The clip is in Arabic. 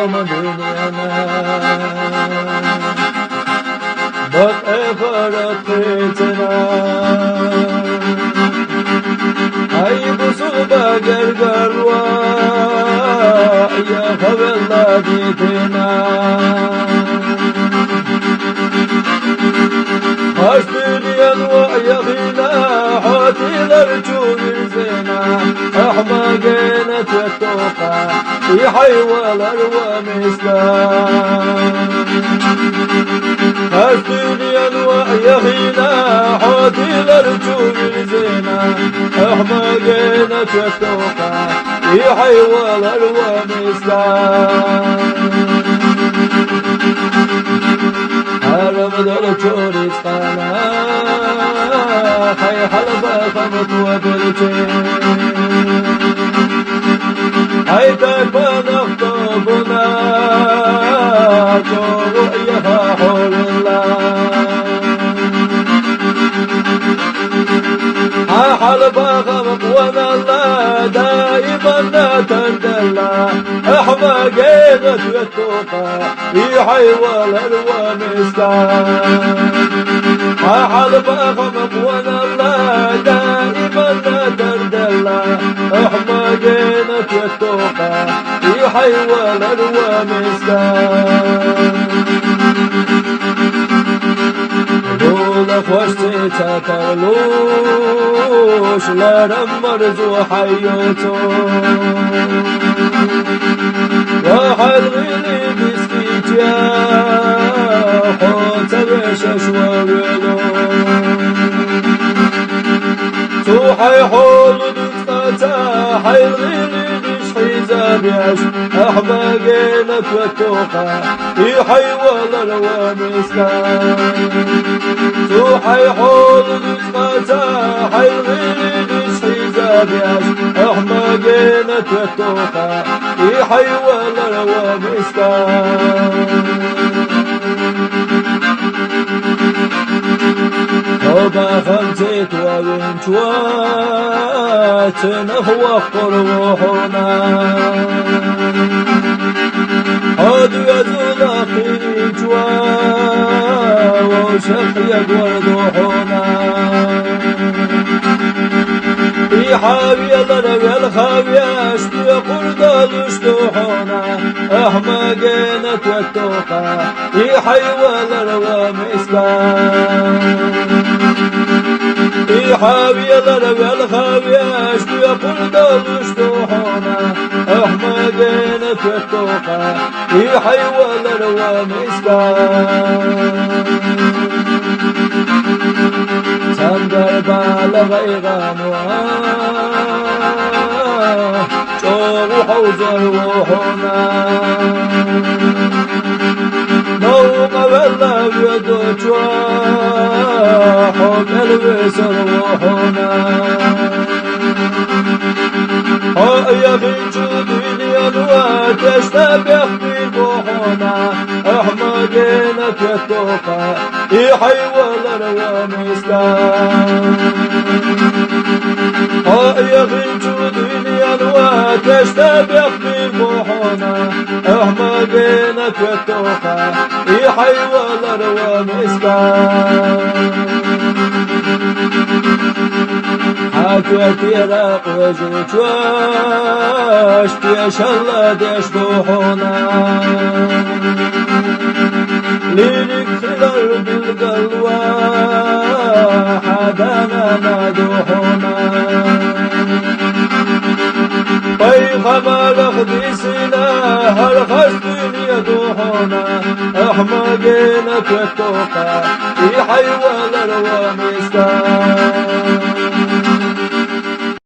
من دنيانا بقى فرقتنا هاي بصوبة قرقروا يا خبر ديتنا أشتري الوعي خينا حوتي لرجوم الزنا أحمقنا تتوقع في حيوال الأروام إسلام أشتري الوعي خينا حوتي لرجوم الزنا أحمقنا تتوقع في حيوال الأروام إسلام رمضان جوري سقانا خي حلبة خمط وبرجي هيدا بنخطبنا جو رؤيها حول الله حلبة خمط وانا الله دائما تندلع احمقنا تتوقع في حيوال الوان اسلام حلبة خمط وانا الله دائما تندلع احمقنا تتوقع في حيوال الوان اسلام خوشتي تكرلوش لرم مرزو حيوتو واحد غيلي بسكيتيا حوت بشش وغلو تو حي حول دفتاتا حي غيلي بشحي زابيش احمقنا توتوقع في حيوال الوان اسلام تو حي حول دفتاتا حي غيلي بشحي زابيش احمقنا توتوقع في حيوال الوان اسلام توبة خمسيت وينشوات نخوق روحنا هادو يزول أخي جوا وشخ يقول روحنا في حاوية ضرب الخاوية اشتو يقول دالوش دوحنا احمقنا توتوقع في حيوال الروام اسلام في حاوية ضرب الخاوية اشتو يقول دالوش دوحنا احمقنا توتوقع في حيوال الروام اسلام سندر بالغ غاموا شوق حوزر روحنا نوم بالله بيدوجوا حب البسر روحنا يا بنت دنيا وتشتبه في روحنا احمقنا تتوقع في حيوال الروام اسلام يا بنت دنيا وتشتبه في روحنا احمقنا تتوقع في حيوال الروام اسلام حكيت يراق وجوجواش تيشلا ديش روحنا ليلك خلال بالقلوة حدانا مدوحنا طيخ مالخ دي سلاح الخشتين يدوحنا احمقنا تتوقع في حيوال الروام اسلام